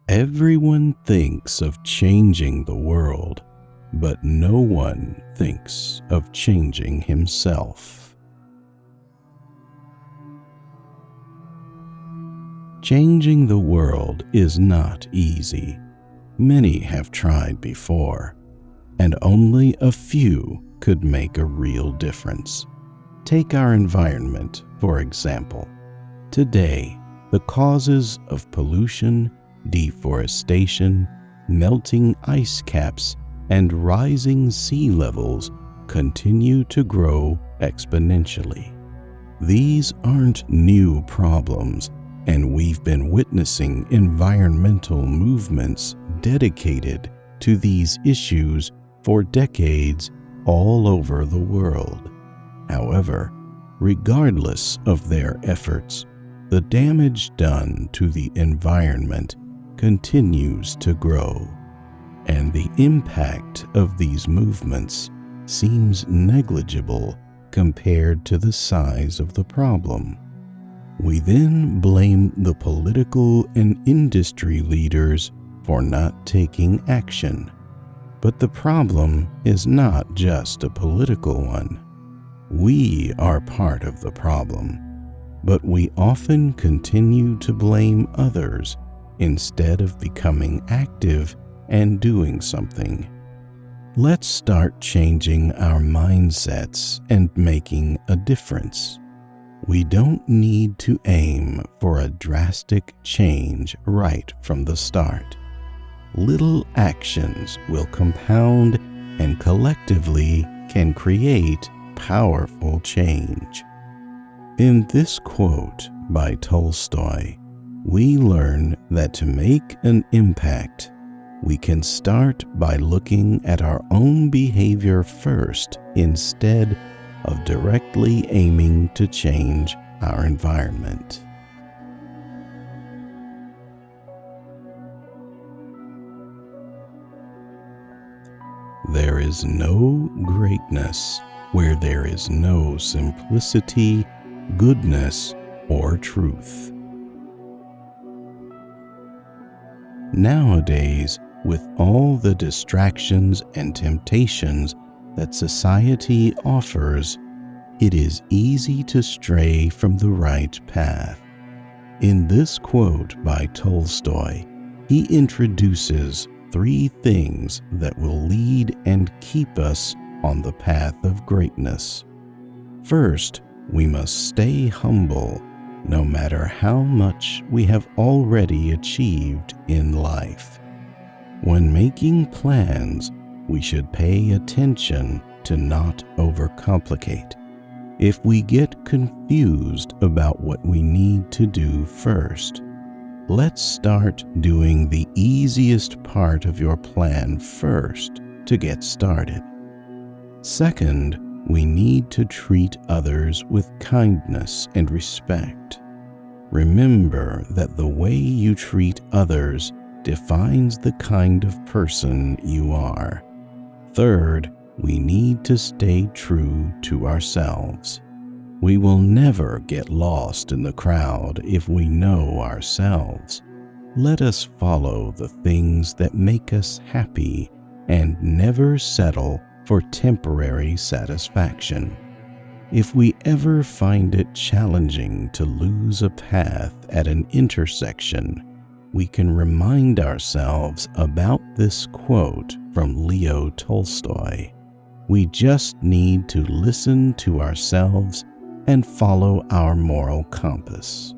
Everyone thinks of changing the world, but no one thinks of changing himself. Changing the world is not easy. Many have tried before, and only a few could make a real difference. Take our environment, for example. Today, the causes of pollution, deforestation, melting ice caps, and rising sea levels continue to grow exponentially. These aren't new problems, and we've been witnessing environmental movements dedicated to these issues for decades all over the world. However, regardless of their efforts, the damage done to the environment continues to grow, and the impact of these movements seems negligible compared to the size of the problem. We then blame the political and industry leaders for not taking action. But the problem is not just a political one. We are part of the problem, but we often continue to blame others instead of becoming active and doing something. Let's start changing our mindsets and making a difference. We don't need to aim for a drastic change right from the start. Little actions will compound and collectively can create powerful change. In this quote by Tolstoy, we learn that to make an impact, we can start by looking at our own behavior first instead of directly aiming to change our environment. There is no greatness where there is no simplicity, goodness, or truth. Nowadays, with all the distractions and temptations that society offers, it is easy to stray from the right path. In this quote by Tolstoy, he introduces 3 things that will lead and keep us on the path of greatness. First, we must stay humble, no matter how much we have already achieved in life. When making plans, we should pay attention to not overcomplicate. If we get confused about what we need to do first, let's start doing the easiest part of your plan first to get started. Second, we need to treat others with kindness and respect. Remember that the way you treat others defines the kind of person you are. Third, we need to stay true to ourselves. We will never get lost in the crowd if we know ourselves. Let us follow the things that make us happy and never settle for temporary satisfaction. If we ever find it challenging to lose a path at an intersection, we can remind ourselves about this quote from Leo Tolstoy. We just need to listen to ourselves and follow our moral compass.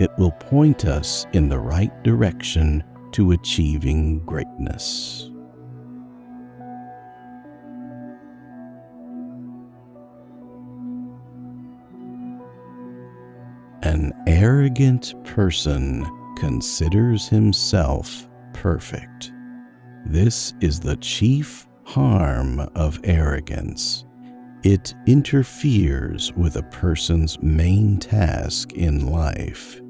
It will point us in the right direction to achieving greatness. An arrogant person considers himself perfect. This is the chief harm of arrogance. It interferes with a person's main task in life.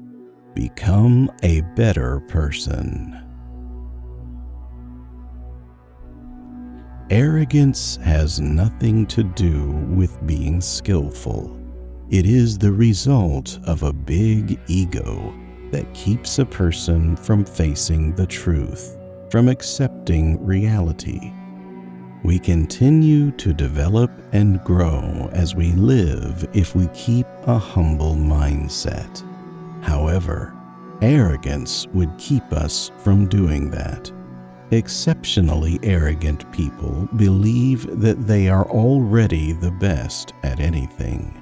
Become a better person. Arrogance has nothing to do with being skillful. It is the result of a big ego that keeps a person from facing the truth, from accepting reality. We continue to develop and grow as we live if we keep a humble mindset. However, arrogance would keep us from doing that. Exceptionally arrogant people believe that they are already the best at anything.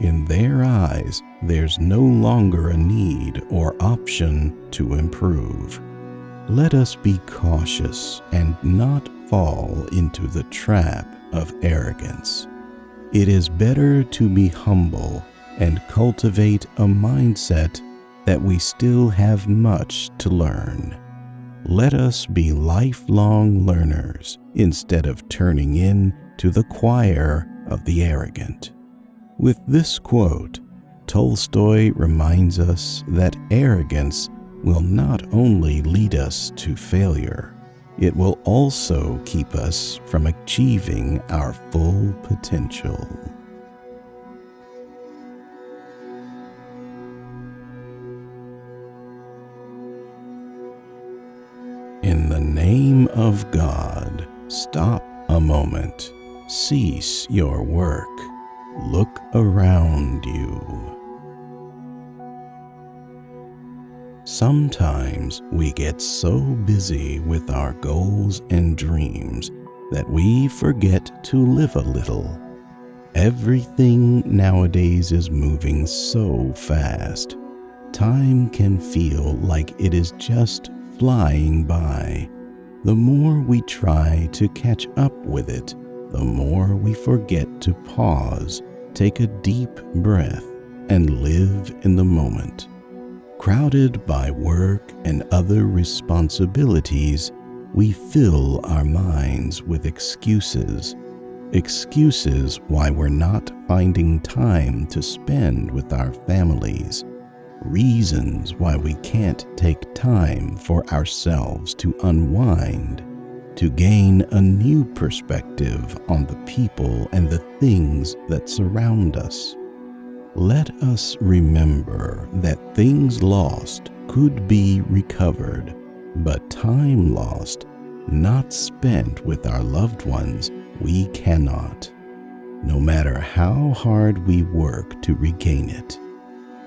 In their eyes, there's no longer a need or option to improve. Let us be cautious and not fall into the trap of arrogance. It is better to be humble and cultivate a mindset that we still have much to learn. Let us be lifelong learners instead of turning in to the choir of the arrogant. With this quote, Tolstoy reminds us that arrogance will not only lead us to failure, it will also keep us from achieving our full potential. In the name of God, stop a moment, cease your work, look around you. Sometimes we get so busy with our goals and dreams that we forget to live a little. Everything nowadays is moving so fast. Time can feel like it is just flying by. The more we try to catch up with it, the more we forget to pause, take a deep breath, and live in the moment. Crowded by work and other responsibilities, we fill our minds with excuses. Excuses why we're not finding time to spend with our families. Reasons why we can't take time for ourselves to unwind, to gain a new perspective on the people and the things that surround us. Let us remember that things lost could be recovered, but time lost, not spent with our loved ones, we cannot, no matter how hard we work to regain it.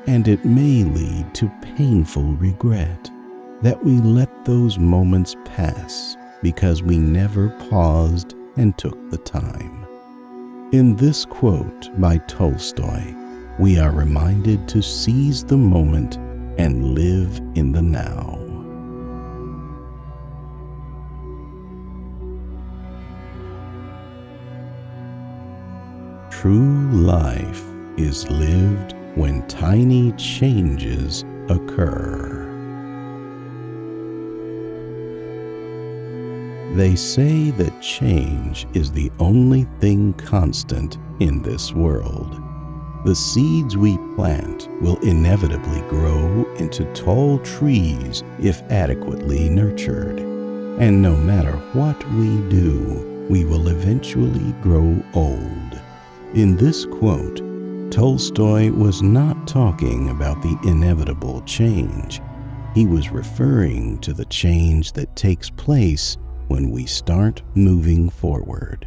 And it may lead to painful regret that we let those moments pass because we never paused and took the time. In this quote by Tolstoy, we are reminded to seize the moment and live in the now. True life is lived when tiny changes occur. They say that change is the only thing constant in this world. The seeds we plant will inevitably grow into tall trees if adequately nurtured. And no matter what we do, we will eventually grow old. In this quote, Tolstoy was not talking about the inevitable change. He was referring to the change that takes place when we start moving forward.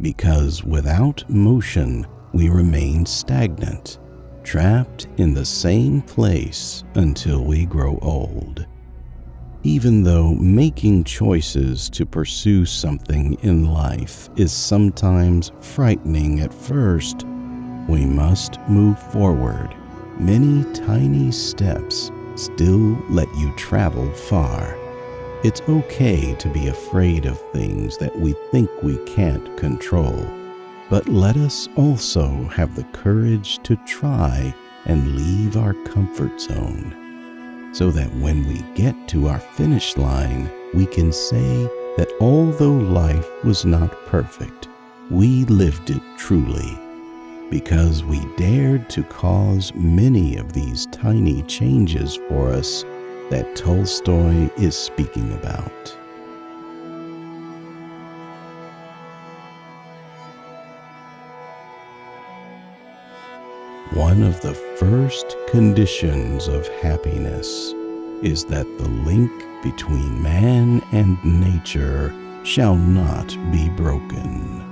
Because without motion, we remain stagnant, trapped in the same place until we grow old. Even though making choices to pursue something in life is sometimes frightening at first, we must move forward. Many tiny steps still let you travel far. It's okay to be afraid of things that we think we can't control. But let us also have the courage to try and leave our comfort zone, so that when we get to our finish line, we can say that although life was not perfect, we lived it truly, because we dared to cause many of these tiny changes for us that Tolstoy is speaking about. One of the first conditions of happiness is that the link between man and nature shall not be broken.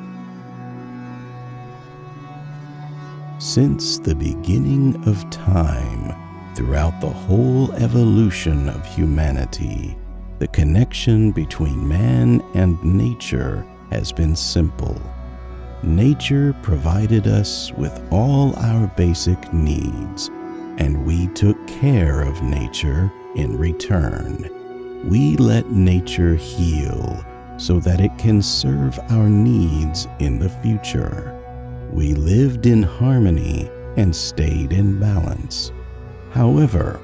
Since the beginning of time, throughout the whole evolution of humanity, the connection between man and nature has been simple. Nature provided us with all our basic needs, and we took care of nature in return. We let nature heal so that it can serve our needs in the future. We lived in harmony and stayed in balance. However,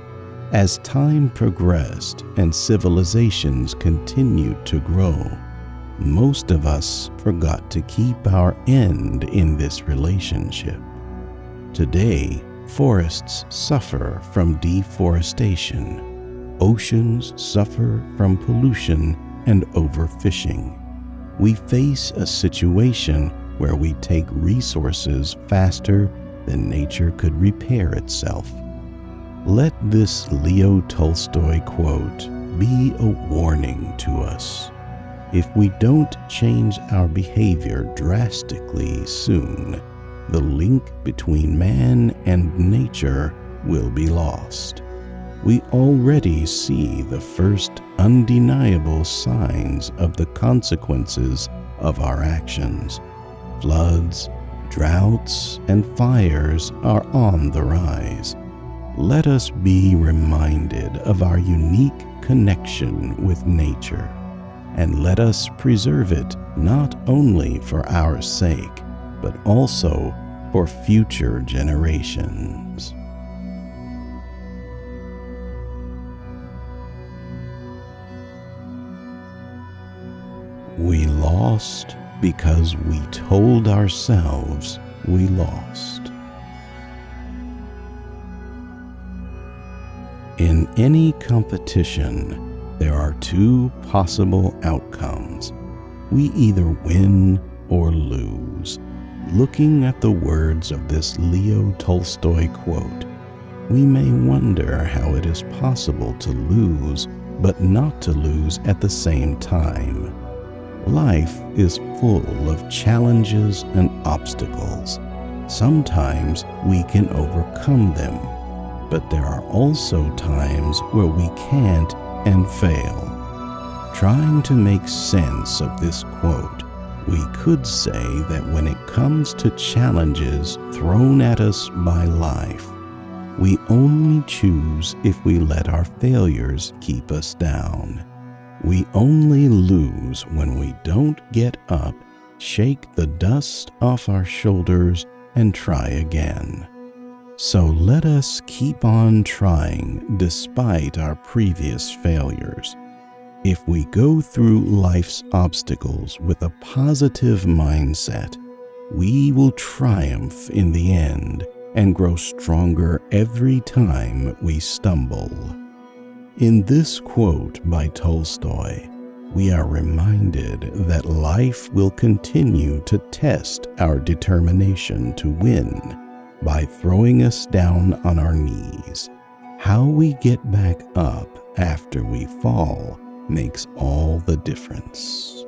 as time progressed and civilizations continued to grow, most of us forgot to keep our end in this relationship. Today, forests suffer from deforestation. Oceans suffer from pollution and overfishing. We face a situation where we take resources faster than nature could repair itself. Let this Leo Tolstoy quote be a warning to us. If we don't change our behavior drastically soon, the link between man and nature will be lost. We already see the first undeniable signs of the consequences of our actions. Floods, droughts, and fires are on the rise. Let us be reminded of our unique connection with nature, and let us preserve it not only for our sake, but also for future generations. We lost because we told ourselves we lost. In any competition, there are two possible outcomes. We either win or lose. Looking at the words of this Leo Tolstoy quote, we may wonder how it is possible to lose, but not to lose at the same time. Life is full of challenges and obstacles. Sometimes we can overcome them, but there are also times where we can't and fail. Trying to make sense of this quote, we could say that when it comes to challenges thrown at us by life, we only choose if we let our failures keep us down. We only lose when we don't get up, shake the dust off our shoulders, and try again. So let us keep on trying despite our previous failures. If we go through life's obstacles with a positive mindset, we will triumph in the end and grow stronger every time we stumble. In this quote by Tolstoy, we are reminded that life will continue to test our determination to win by throwing us down on our knees. How we get back up after we fall makes all the difference.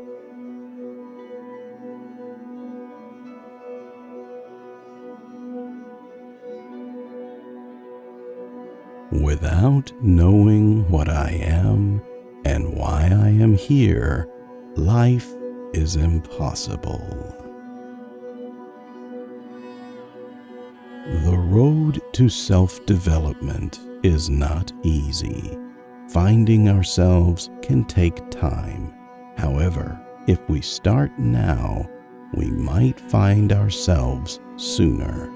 Without knowing what I am and why I am here, life is impossible. The road to self-development is not easy. Finding ourselves can take time. However, if we start now, we might find ourselves sooner.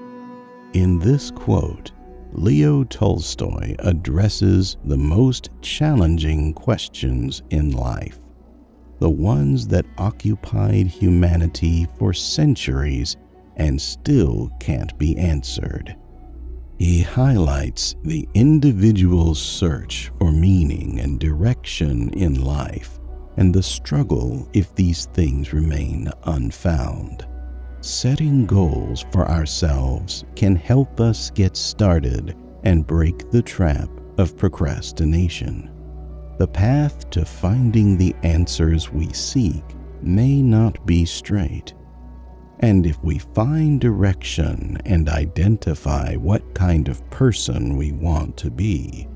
In this quote, Leo Tolstoy addresses the most challenging questions in life, the ones that occupied humanity for centuries and still can't be answered. He highlights the individual's search for meaning and direction in life and the struggle if these things remain unfound. Setting goals for ourselves can help us get started and break the trap of procrastination. The path to finding the answers we seek may not be straight. And if we find direction and identify what kind of person we want to be,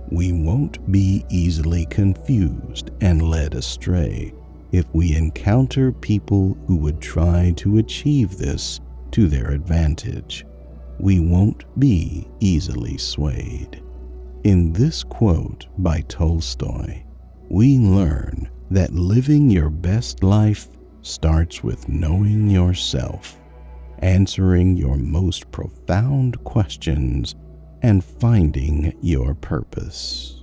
we won't be easily confused and led astray if we encounter people who would try to achieve this to their advantage. We won't be easily swayed. In this quote by Tolstoy, we learn that living your best life starts with knowing yourself, answering your most profound questions, and finding your purpose.